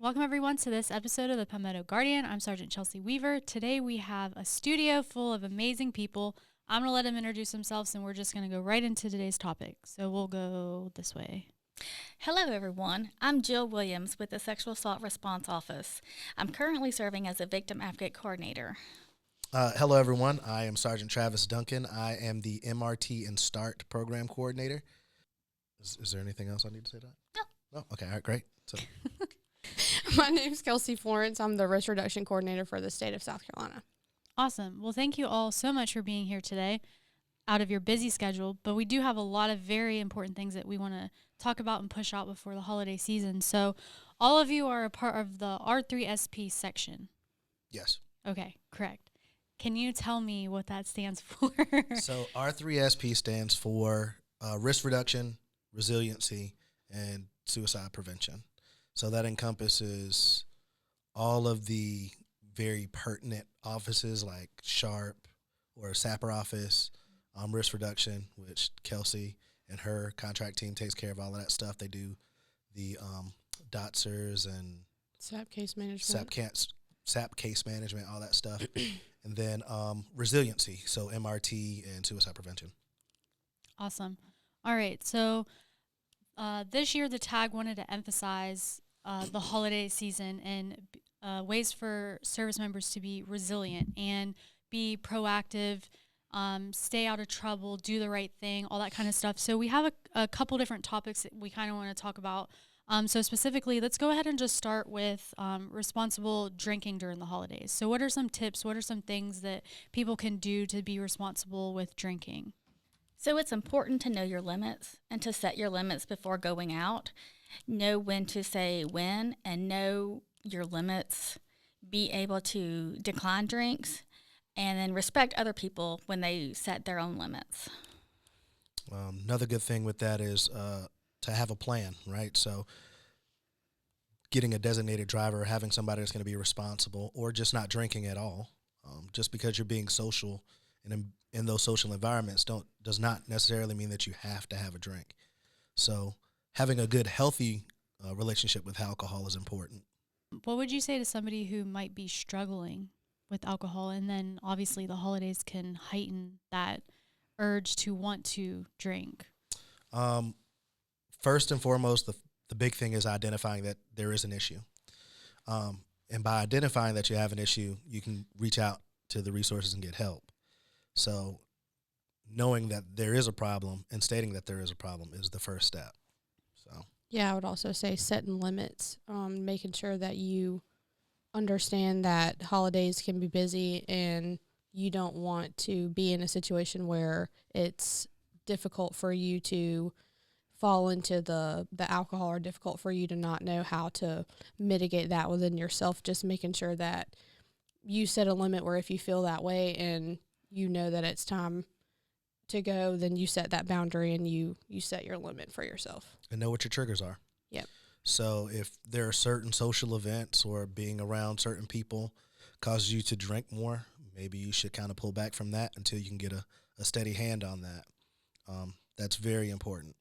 Welcome everyone to this episode of the Palmetto Guardian. I'm Sergeant Chelsea Weaver. Today we have a studio full of amazing people. I'm going to let them introduce themselves and we're just going to go right into today's topic. So we'll go this way. Hello everyone, I'm Jill Williams with the Sexual Assault Response Office. I'm currently serving as a Victim Advocate Coordinator. Hello everyone, I am Sergeant Travis Duncan. I am the MRT and START Program Coordinator. Is there anything else I need to say to that? No. No? Okay, all right, great. So, My name's Kelsey Florence. I'm the risk reduction coordinator for the state of South Carolina. Awesome. Well, thank you all so much for being here today out of your busy schedule, but we do have a lot of very important things that we want to talk about and push out before the holiday season. So all of you are a part of the R3SP section. yes. Okay, correct. Can you tell me what that stands for? So R3SP stands for risk reduction, resiliency, and suicide prevention. So that encompasses all of the very pertinent offices like SHARP or SAPR office, risk reduction, which Kelsey and her contract team takes care of all of that stuff. They do the DOTSers and SAP case management. SAP case management, all that stuff. And then resiliency, so MRT and suicide prevention. Awesome. All right, so this year the TAG wanted to emphasize the holiday season and ways for service members to be resilient and be proactive, stay out of trouble, do the right thing, all that kind of stuff. So we have a couple different topics that we kind of want to talk about. So specifically, let's go ahead and just start with responsible drinking during the holidays. So what are some tips? What are some things that people can do to be responsible with drinking? So it's important to know your limits and to set your limits before going out. Know when to say when and know your limits. Be able to decline drinks and then respect other people when they set their own limits. Another good thing with that is to have a plan, right? So getting a designated driver, having somebody that's going to be responsible, or just not drinking at all. Just because you're being social and in those social environments does not necessarily mean that you have to have a drink. So having a good, healthy relationship with alcohol is important. What would you say to somebody who might be struggling with alcohol, and then obviously the holidays can heighten that urge to want to drink? First and foremost, the big thing is identifying that there is an issue. And by identifying that you have an issue, you can reach out to the resources and get help. So knowing that there is a problem and stating that there is a problem is the first step. So Yeah, I would also say setting limits, making sure that you understand that holidays can be busy and you don't want to be in a situation where it's difficult for you to fall into the alcohol or difficult for you to not know how to mitigate that within yourself. Just making sure that you set a limit where if you feel that way and you know that it's time to go, then you set that boundary and you set your limit for yourself. and know what your triggers are. Yep. So if there are certain social events or being around certain people causes you to drink more, maybe you should kind of pull back from that until you can get a steady hand on that. That's very important.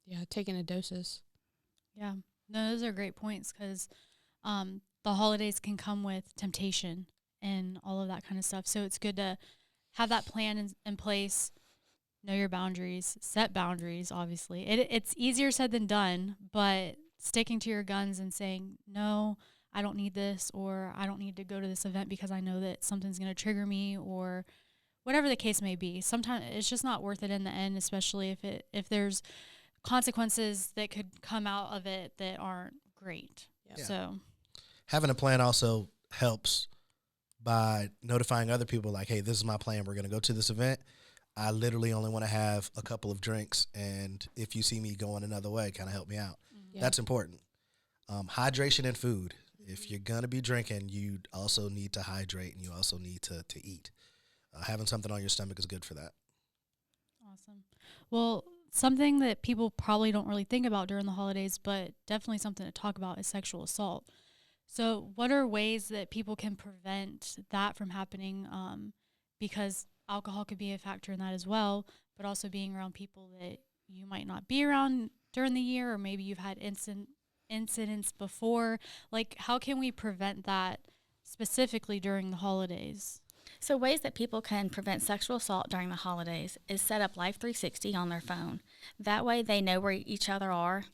Yeah, taking a doses. Yeah, no, those are great points because the holidays can come with temptation and all of that kind of stuff. So it's good to have that plan in place, know your boundaries, set boundaries, obviously. It's easier said than done, but sticking to your guns and saying, no, I don't need this, or I don't need to go to this event because I know that something's going to trigger me, or whatever the case may be. Sometimes it's just not worth it in the end, especially if there's consequences that could come out of it that aren't great. Yeah. So Having a plan also helps by notifying other people like, hey, this is my plan. We're going to go to this event. I literally only want to have a couple of drinks, and if you see me going another way, kind of help me out. Yeah. That's important. Hydration and food. If you're going to be drinking, you also need to hydrate, and you also need to eat. Having something on your stomach is good for that. awesome. Well, something that people probably don't really think about during the holidays, but definitely something to talk about, is sexual assault. So what are ways that people can prevent that from happening? Because alcohol could be a factor in that as well, but also being around people that you might not be around during the year, or maybe you've had incidents before? Like, how can we prevent that specifically during the holidays? So ways that people can prevent sexual assault during the holidays is set up Life 360 on their phone. That way they know where each other are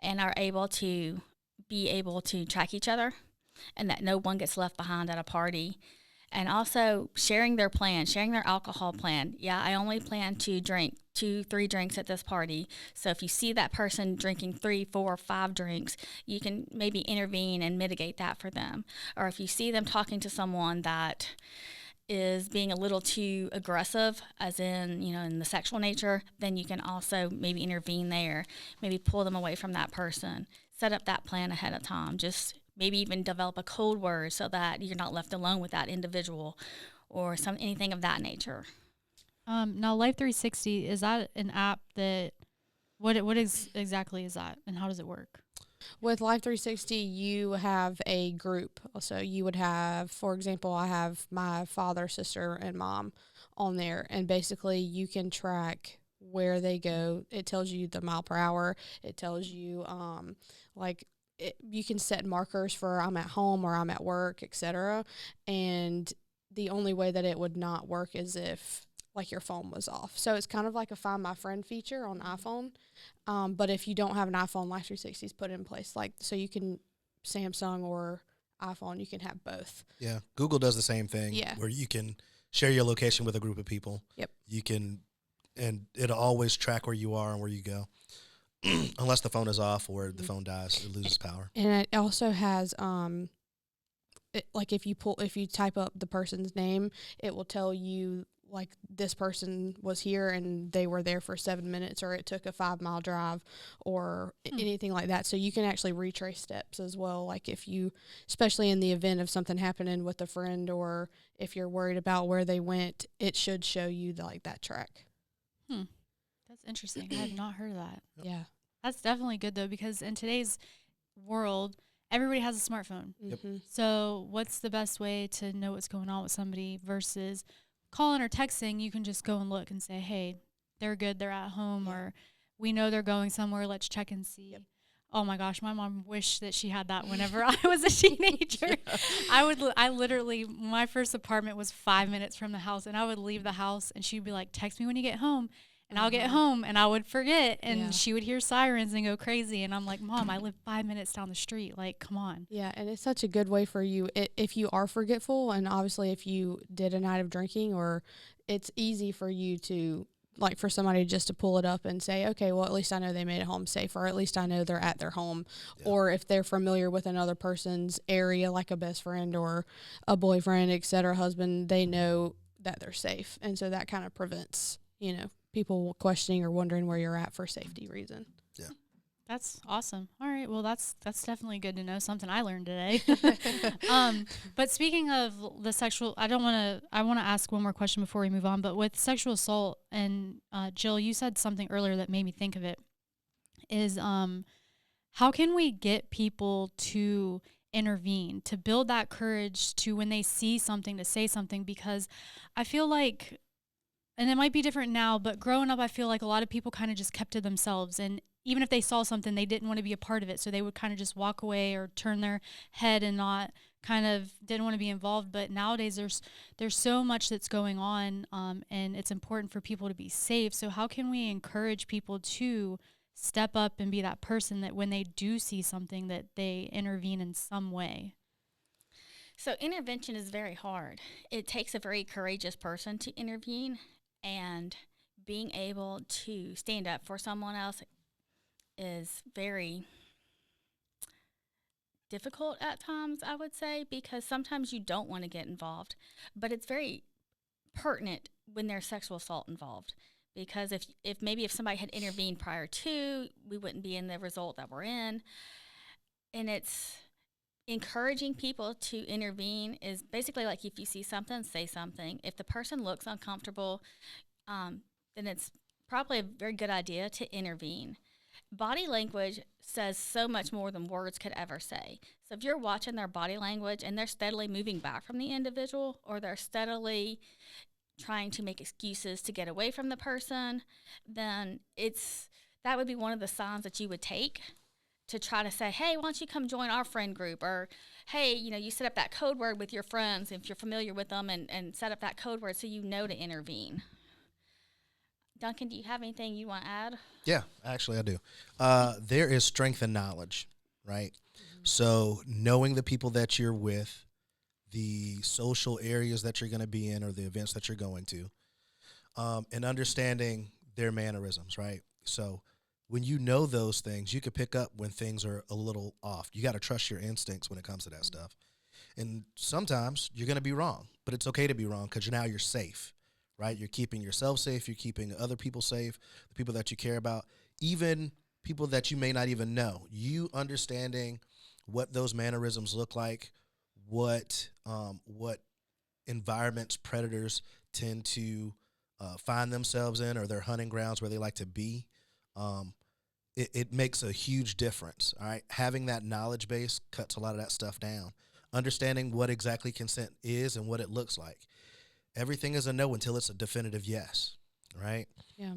and are able to track each other, and that no one gets left behind at a party. And also sharing their plan, sharing their alcohol plan. Yeah, I only plan to drink 2-3 drinks at this party. So if you see that person drinking 3, 4, 5 drinks, you can maybe intervene and mitigate that for them. Or if you see them talking to someone that is being a little too aggressive, as in, in the sexual nature, then you can also maybe intervene there, maybe pull them away from that person. Set up that plan ahead of time. Just maybe even develop a code word so that you're not left alone with that individual or anything of that nature. Now, Life 360, is that an app that, what exactly is that, and how does it work? With Life 360, you have a group. So you would have, for example, I have my father, sister, and mom on there. And basically, you can track where they go. It tells you the mile per hour. It tells you, you can set markers for I'm at home or I'm at work, etc. And the only way that it would not work is if your phone was off. So it's kind of like a Find My Friend feature on iPhone. But if you don't have an iPhone, Life 360 is put in place. So you can Samsung or iPhone, you can have both. Yeah. Google does the same thing. Yeah. Where you can share your location with a group of people. Yep. You can, and it'll always track where you are and where you go. Unless the phone is off or the phone dies, it loses power. And it also has, if you type up the person's name, it will tell you, this person was here and they were there for 7 minutes, or it took a 5-mile drive, or anything like that. So you can actually retrace steps as well. If you, especially in the event of something happening with a friend, or if you're worried about where they went, it should show you that track. That's interesting. I have not heard of that. Yeah. That's definitely good, though, because in today's world, everybody has a smartphone. Mm-hmm. So what's the best way to know what's going on with somebody versus calling or texting? You can just go and look and say, hey, they're good, they're at home, or we know they're going somewhere, let's check and see. Yep. Oh my gosh, my mom wished that she had that whenever I was a teenager. I literally, my first apartment was 5 minutes from the house, and I would leave the house and she'd be like, text me when you get home. And I'll get home and I would forget, and she would hear sirens and go crazy. And I'm like, Mom, I live 5 minutes down the street. Come on. Yeah, and it's such a good way for you if you are forgetful, and obviously if you did a night of drinking, or it's easy for you to, for somebody just to pull it up and say, okay, well, at least I know they made it home safe, or at least I know they're at their home. Yeah. Or if they're familiar with another person's area, like a best friend or a boyfriend, et cetera, husband, they know that they're safe. And so that kind of prevents, people questioning or wondering where you're at for safety reason. Yeah. That's awesome. All right. Well, that's definitely good to know. Something I learned today. But speaking of the sexual, I want to ask one more question before we move on, but with sexual assault, and Jill, you said something earlier that made me think of it, is how can we get people to intervene, to build that courage to, when they see something, to say something? Because I feel like, and it might be different now, but growing up, I feel like a lot of people kind of just kept to themselves. And even if they saw something, they didn't want to be a part of it. So they would kind of just walk away or turn their head and not didn't want to be involved. But nowadays there's so much that's going on, and it's important for people to be safe. So how can we encourage people to step up and be that person that when they do see something, that they intervene in some way? So intervention is very hard. It takes a very courageous person to intervene. And being able to stand up for someone else is very difficult at times, I would say, because sometimes you don't want to get involved. But it's very pertinent when there's sexual assault involved. Because if somebody had intervened prior to, we wouldn't be in the result that we're in. And it's encouraging people to intervene is basically like, if you see something, say something. If the person looks uncomfortable, then it's probably a very good idea to intervene. Body language says so much more than words could ever say. So if you're watching their body language and they're steadily moving back from the individual, or they're steadily trying to make excuses to get away from the person, then that would be one of the signs that you would take to try to say, hey, why don't you come join our friend group? Or, hey, you set up that code word with your friends if you're familiar with them, and set up that code word so you know to intervene. Duncan, do you have anything you want to add? Yeah, actually I do. There is strength in knowledge, right? So knowing the people that you're with, the social areas that you're going to be in or the events that you're going to, and understanding their mannerisms, right? So when you know those things, you can pick up when things are a little off. You got to trust your instincts when it comes to that stuff. And sometimes you're going to be wrong, but it's okay to be wrong because now you're safe, right? You're keeping yourself safe. You're keeping other people safe, the people that you care about, even people that you may not even know. You understanding what those mannerisms look like, what environments predators tend to find themselves in, or their hunting grounds where they like to be. It makes a huge difference. All right, having that knowledge base cuts a lot of that stuff down. Understanding what exactly consent is and what it looks like. Everything is a no until it's a definitive yes, right? Yeah.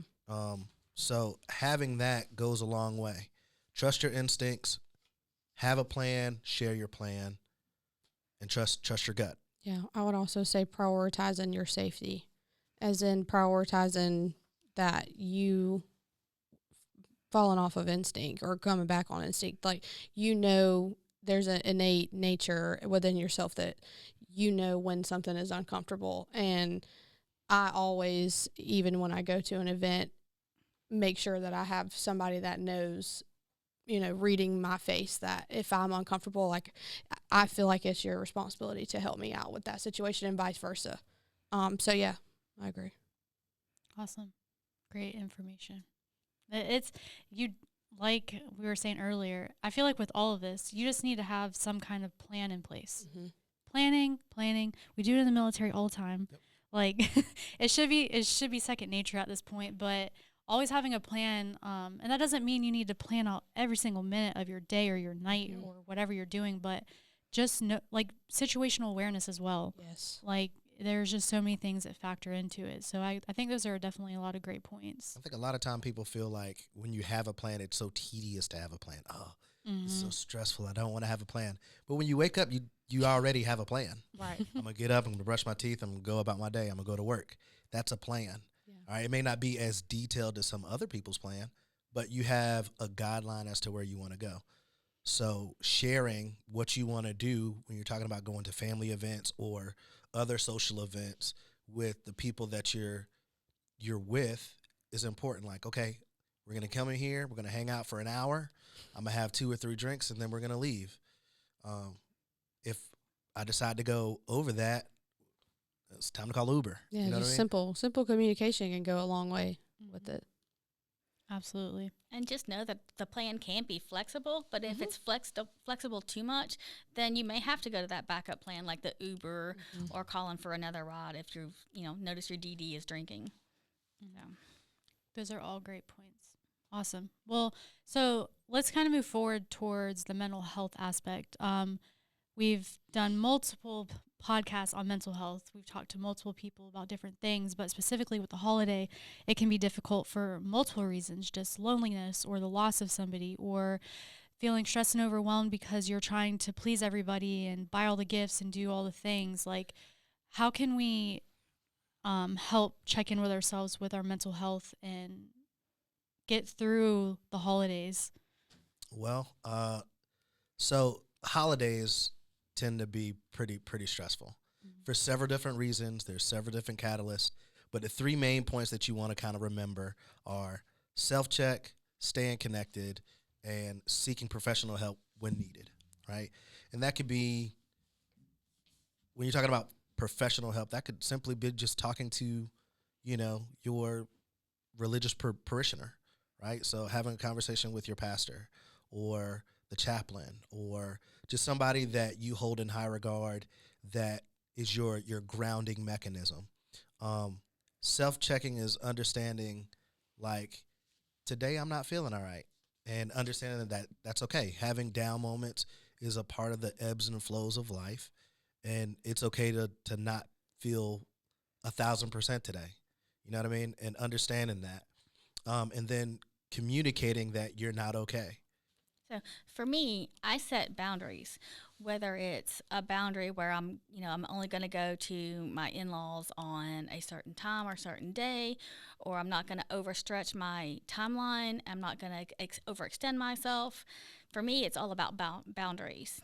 So having that goes a long way. Trust your instincts, have a plan, share your plan, and trust your gut. Yeah, I would also say prioritizing your safety, as in prioritizing that you falling off of instinct or coming back on instinct. Like, there's an innate nature within yourself that when something is uncomfortable. And I always, even when I go to an event, make sure that I have somebody that knows, reading my face, that if I'm uncomfortable, like, I feel like it's your responsibility to help me out with that situation, and vice versa. So yeah, I agree. Awesome. Great information. It's like we were saying earlier, I feel like with all of this, you just need to have some kind of plan in place. Mm-hmm. Planning. We do it in the military all the time. Yep. Like it should be second nature at this point, but always having a plan, and that doesn't mean you need to plan out every single minute of your day or your night or whatever you're doing, but just know, like, situational awareness as well. Yes. Like, there's just so many things that factor into it. So I think those are definitely a lot of great points. I think a lot of time people feel like when you have a plan, it's so tedious to have a plan. Oh, it's so stressful. I don't want to have a plan. But when you wake up, you already have a plan. Right. I'm going to get up, I'm going to brush my teeth, I'm going to go about my day, I'm going to go to work. That's a plan. Yeah. All right. It may not be as detailed as some other people's plan, but you have a guideline as to where you want to go. So sharing what you want to do when you're talking about going to family events or other social events with the people that you're with is important. Like, okay, we're going to come in here, we're going to hang out for an hour, I'm going to have 2 or 3 drinks, and then we're going to leave. If I decide to go over that, it's time to call Uber. Yeah, you know just what I mean? simple communication can go a long way with it. Absolutely. And just know that the plan can be flexible, but if it's flexible too much, then you may have to go to that backup plan, like the Uber or calling for another ride if you notice your DD is drinking. So. Those are all great points. Awesome. Well, so let's kind of move forward towards the mental health aspect. We've done multiple podcasts on mental health. We've talked to multiple people about different things, but specifically with the holiday, it can be difficult for multiple reasons, just loneliness or the loss of somebody, or feeling stressed and overwhelmed because you're trying to please everybody and buy all the gifts and do all the things. Like, how can we help check in with ourselves with our mental health and get through the holidays? Well, so holidays tend to be pretty stressful for several different reasons. There's several different catalysts, but the 3 main points that you want to kind of remember are self-check, staying connected, and seeking professional help when needed, right? And that could be, when you're talking about professional help, that could simply be just talking to, your religious parishioner, right? So having a conversation with your pastor or the chaplain, or just somebody that you hold in high regard, that is your grounding mechanism. Self-checking is understanding, like, today I'm not feeling all right, and understanding that that's okay. Having down moments is a part of the ebbs and flows of life, and it's okay to not feel 1,000% today. You know what I mean? And understanding that, and then communicating that you're not okay. So for me, I set boundaries, whether it's a boundary where I'm only going to go to my in-laws on a certain time or certain day, or I'm not going to overstretch my timeline. I'm not going to overextend myself. For me, it's all about boundaries.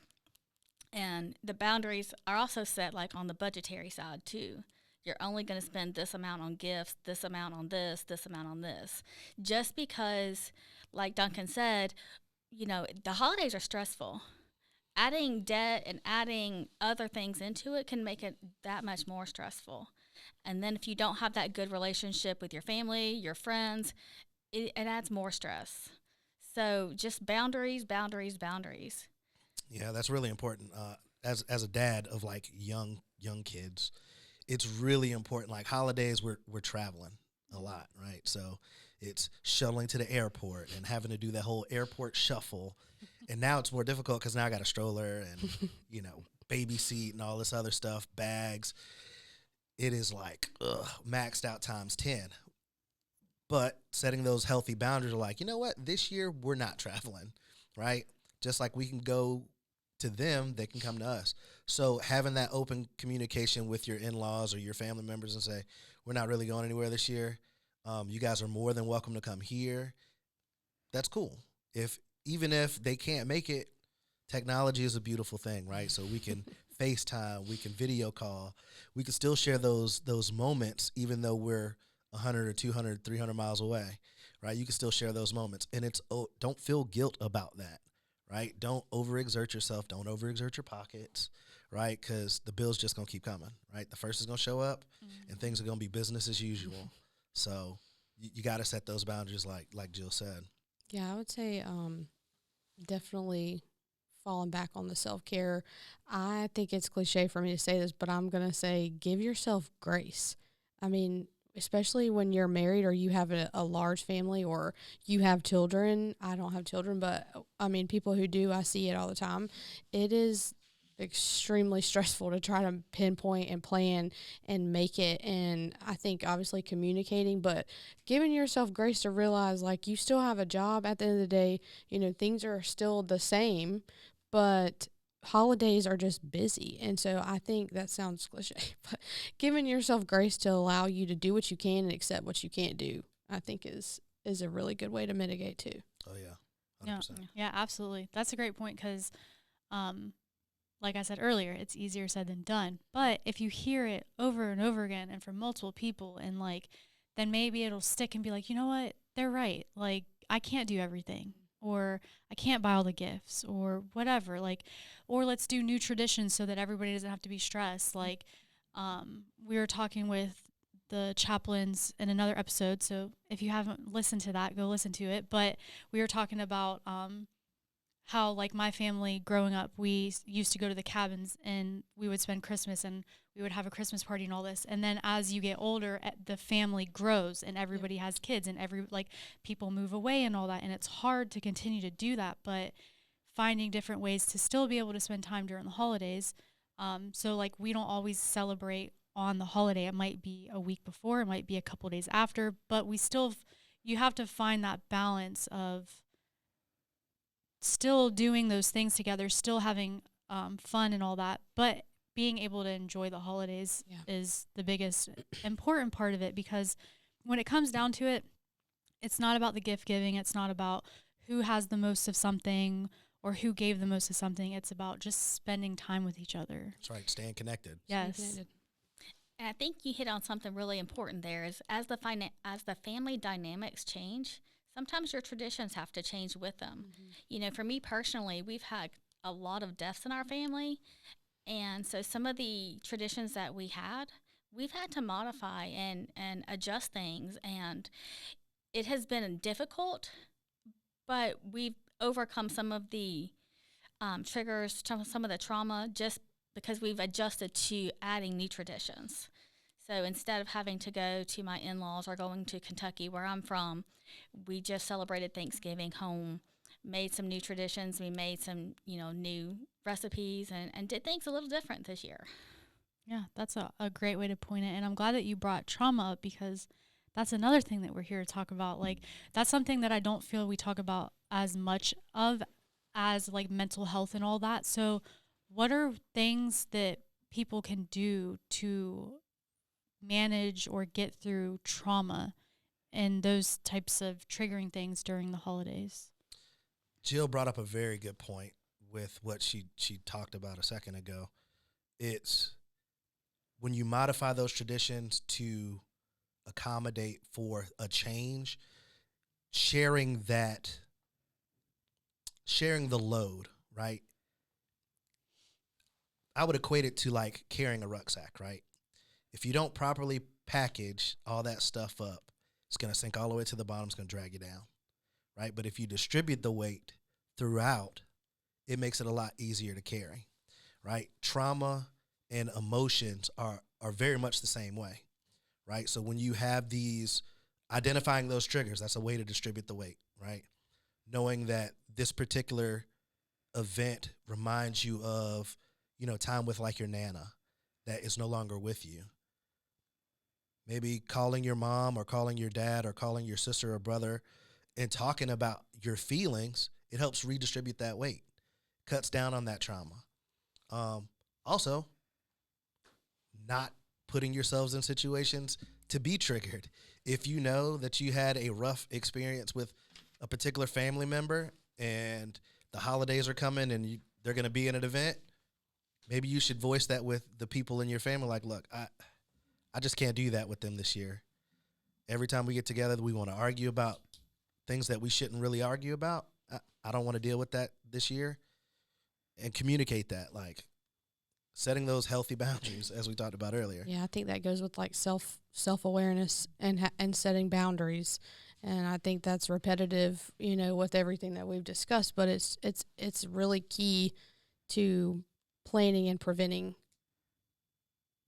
And the boundaries are also set like on the budgetary side too. You're only going to spend this amount on gifts, this amount on this amount on this. Just because, like Duncan said, the holidays are stressful. Adding debt and adding other things into it can make it that much more stressful. And then if you don't have that good relationship with your family, your friends, it adds more stress. So just boundaries, boundaries, boundaries. Yeah, that's really important. As a dad of like young kids, it's really important. Like holidays, we're traveling a lot, right? So it's shuttling to the airport and having to do that whole airport shuffle. And now it's more difficult because now I got a stroller and, baby seat and all this other stuff, bags. It is like maxed out times 10. But setting those healthy boundaries are like, you know what? This year we're not traveling, right? Just like we can go to them, they can come to us. So having that open communication with your in-laws or your family members and say, we're not really going anywhere this year. You guys are more than welcome to come here. That's cool. Even if they can't make it, technology is a beautiful thing, right? So we can FaceTime, we can video call, we can still share those moments, even though we're 100 or 200, 300 miles away, right? You can still share those moments. And don't feel guilt about that, right? Don't overexert yourself. Don't overexert your pockets, right? Because the bill's just going to keep coming, right? The first is going to show up and things are going to be business as usual. So you got to set those boundaries like Jill said. Yeah, I would say definitely falling back on the self-care. I think it's cliche for me to say this, but I'm going to say give yourself grace. I mean, especially when you're married or you have a large family or you have children. I don't have children, but I mean, people who do, I see it all the time. It is extremely stressful to try to pinpoint and plan and make it. And I think obviously communicating, but giving yourself grace to realize like you still have a job at the end of the day, things are still the same, but holidays are just busy. And so I think that sounds cliche, but giving yourself grace to allow you to do what you can and accept what you can't do, I think is a really good way to mitigate too. Oh yeah. 100%. Yeah, absolutely. That's a great point because, like I said earlier, it's easier said than done. But if you hear it over and over again and from multiple people and then maybe it'll stick and be like, you know what? They're right. Like, I can't do everything, or I can't buy all the gifts or whatever. Or let's do new traditions so that everybody doesn't have to be stressed. We were talking with the chaplains in another episode. So if you haven't listened to that, go listen to it. But we were talking about, how my family growing up, we used to go to the cabins and we would spend Christmas and we would have a Christmas party and all this. And then as you get older, the family grows and everybody has kids and people move away and all that. And it's hard to continue to do that, but finding different ways to still be able to spend time during the holidays. So we don't always celebrate on the holiday. It might be a week before, it might be a couple days after, but you have to find that balance of still doing those things together, still having fun and all that, but being able to enjoy the holidays is the biggest important part of it, because when it comes down to it, it's not about the gift giving. It's not about who has the most of something or who gave the most of something. It's about just spending time with each other. That's right. Staying connected. Yes. And I think you hit on something really important there is as the family dynamics change, sometimes your traditions have to change with them. Mm-hmm. For me personally, we've had a lot of deaths in our family. And so some of the traditions that we've had to modify and adjust things. And it has been difficult, but we've overcome some of the triggers, some of the trauma, just because we've adjusted to adding new traditions. So instead of having to go to my in-laws or going to Kentucky, where I'm from, we just celebrated Thanksgiving home, made some new traditions. We made some, new recipes and did things a little different this year. Yeah, that's a great way to point it. And I'm glad that you brought trauma up, because that's another thing that we're here to talk about. That's something that I don't feel we talk about as much of as like mental health and all that. So what are things that people can do to manage or get through trauma and those types of triggering things during the holidays? Jill brought up a very good point with what she talked about a second ago. It's when you modify those traditions to accommodate for a change, sharing the load, right? I would equate it to like carrying a rucksack, right? If you don't properly package all that stuff up, it's going to sink all the way to the bottom. It's going to drag you down, right? But if you distribute the weight throughout, it makes it a lot easier to carry, right? Trauma and emotions are very much the same way, right? So when you have these, identifying those triggers, that's a way to distribute the weight, right? Knowing that this particular event reminds you of, time with like your Nana that is no longer with you. Maybe calling your mom or calling your dad or calling your sister or brother and talking about your feelings, it helps redistribute that weight, cuts down on that trauma. Also, not putting yourselves in situations to be triggered. If you know that you had a rough experience with a particular family member and the holidays are coming and they're going to be in an event, maybe you should voice that with the people in your family. Like, look, I just can't do that with them this year. Every time we get together, we want to argue about things that we shouldn't really argue about. I don't want to deal with that this year. And communicate that, like setting those healthy boundaries, as we talked about earlier. Yeah, I think that goes with like self-awareness and setting boundaries. And I think that's repetitive, with everything that we've discussed, but it's really key to planning and preventing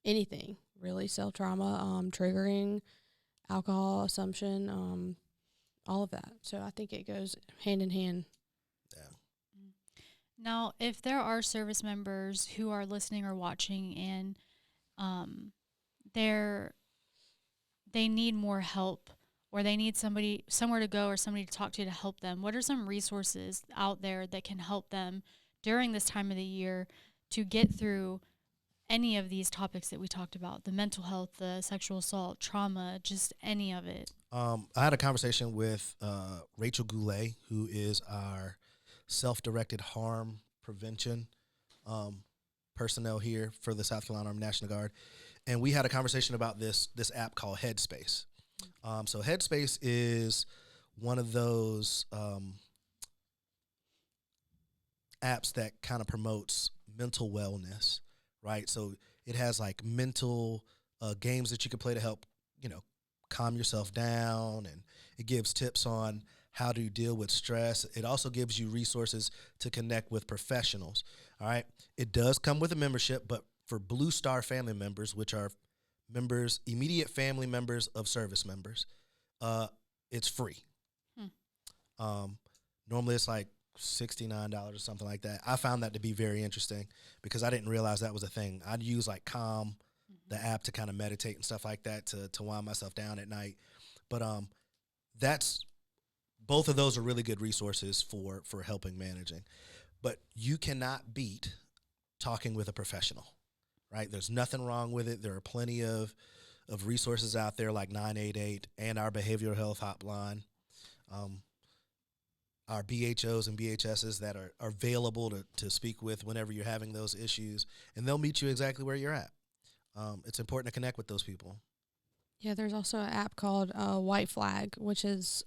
anything, really, self-trauma, triggering, alcohol assumption, all of that. So I think it goes hand in hand. Yeah. Now, if there are service members who are listening or watching and they need more help or they need somewhere to go or somebody to talk to help them, what are some resources out there that can help them during this time of the year to get through any of these topics that we talked about, the mental health, the sexual assault, trauma, just any of it? I had a conversation with Rachel Goulet, who is our self-directed harm prevention personnel here for the South Carolina Army National Guard. And we had a conversation about this app called Headspace. So Headspace is one of those apps that kind of promotes mental wellness, right? So it has like mental games that you can play to help, calm yourself down, and it gives tips on how to deal with stress. It also gives you resources to connect with professionals, all right? It does come with a membership, but for Blue Star family members, which are immediate family members of service members, it's free. Normally it's like $69 or something like that. I found that to be very interesting because I didn't realize that was a thing. I'd use like Calm, the app, to kind of meditate and stuff like that to wind myself down at night. But that's both of those are really good resources for helping managing. But you cannot beat talking with a professional, right? There's nothing wrong with it. There are plenty of resources out there like 988 and our behavioral health hotline, our BHOs and BHSs that are available to speak with whenever you're having those issues, and they'll meet you exactly where you're at. It's important to connect with those people. Yeah, there's also an app called White Flag, which is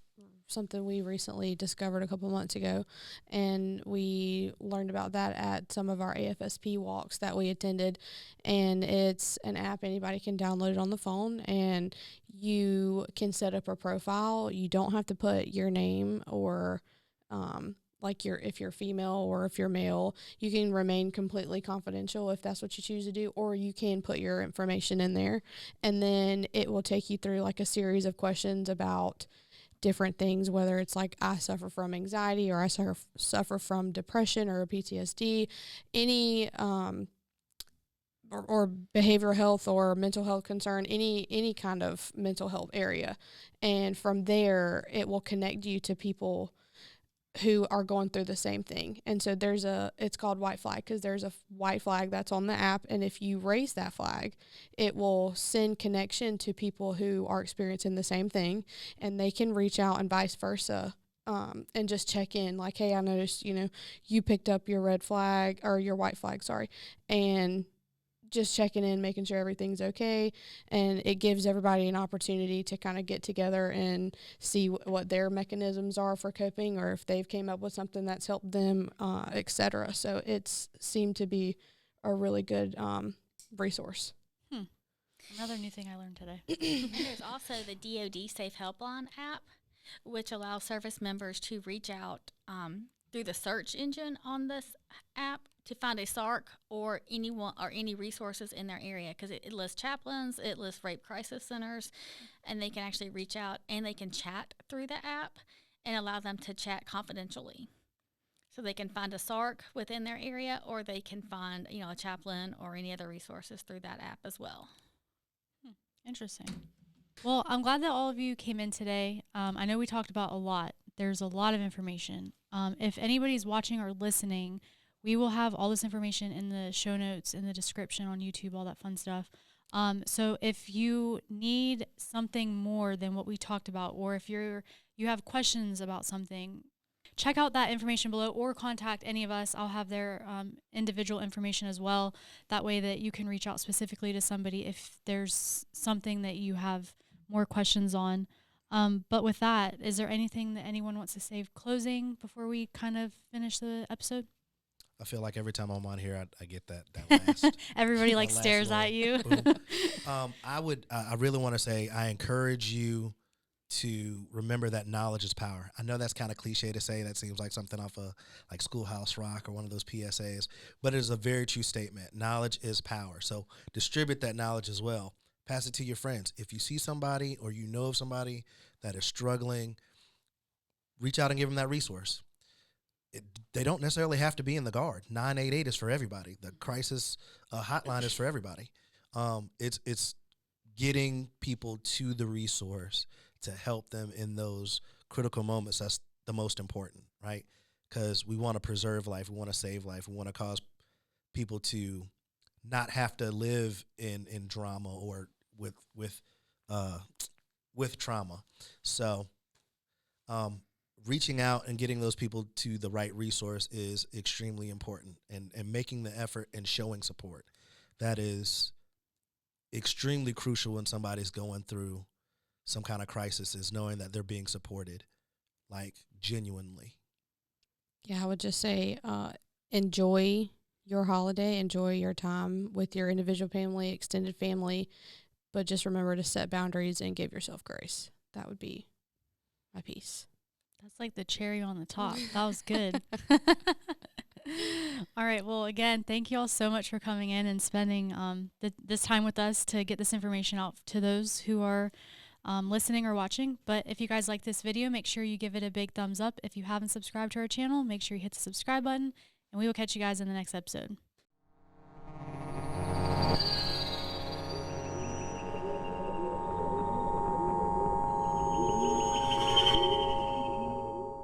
something we recently discovered a couple months ago, and we learned about that at some of our AFSP walks that we attended. And it's an app anybody can download it on the phone, and you can set up a profile. You don't have to put your name or if you're female or if you're male. You can remain completely confidential if that's what you choose to do, or you can put your information in there, and then it will take you through like a series of questions about different things, whether it's like I suffer from anxiety or I suffer from depression or PTSD, any or behavioral health or mental health concern, any kind of mental health area. And from there, it will connect you to people who are going through the same thing. And so it's called white flag because there's a white flag that's on the app. And if you raise that flag, it will send connection to people who are experiencing the same thing, and they can reach out and vice versa. And just check in like, hey, I noticed, you picked up your red flag or your white flag, sorry. And just checking in, making sure everything's okay. And it gives everybody an opportunity to kind of get together and see what their mechanisms are for coping, or if they've came up with something that's helped them, et cetera. So it's seemed to be a really good resource. Another new thing I learned today. And there's also the DoD Safe Helpline app, which allows service members to reach out through the search engine on this app to find a SARC or anyone or any resources in their area, because it lists chaplains, it lists rape crisis centers, and they can actually reach out and they can chat through the app and allow them to chat confidentially. So they can find a SARC within their area, or they can find a chaplain or any other resources through that app as well. Interesting. Well, I'm glad that all of you came in today. I know we talked about a lot. There's a lot of information. If anybody's watching or listening, we will have all this information in the show notes, in the description on YouTube, all that fun stuff. So if you need something more than what we talked about, or if you have questions about something, check out that information below or contact any of us. I'll have their individual information as well. That way that you can reach out specifically to somebody if there's something that you have more questions on. But with that, is there anything that anyone wants to say closing before we kind of finish the episode? I feel like every time I'm on here, I get that last. Everybody like last stares little at you. boom. I really want to say I encourage you to remember that knowledge is power. I know that's kind of cliche to say. That seems like something off of like Schoolhouse Rock or one of those PSAs, but it is a very true statement. Knowledge is power. So distribute that knowledge as well. Pass it to your friends. If you see somebody or you know of somebody that is struggling, reach out and give them that resource. They don't necessarily have to be in the Guard. 988 is for everybody. The crisis hotline is for everybody. It's getting people to the resource to help them in those critical moments. That's the most important, right? Because we want to preserve life. We want to save life. We want to cause people to not have to live in drama or with trauma. So reaching out and getting those people to the right resource is extremely important, and making the effort and showing support. That is extremely crucial when somebody's going through some kind of crisis, is knowing that they're being supported, like genuinely. Yeah, I would just say enjoy your holiday, enjoy your time with your individual family, extended family, but just remember to set boundaries and give yourself grace. That would be my piece. That's like the cherry on the top. That was good. All right. Well, again, thank you all so much for coming in and spending this time with us to get this information out to those who are listening or watching. But if you guys like this video, make sure you give it a big thumbs up. If you haven't subscribed to our channel, make sure you hit the subscribe button, and we will catch you guys in the next episode.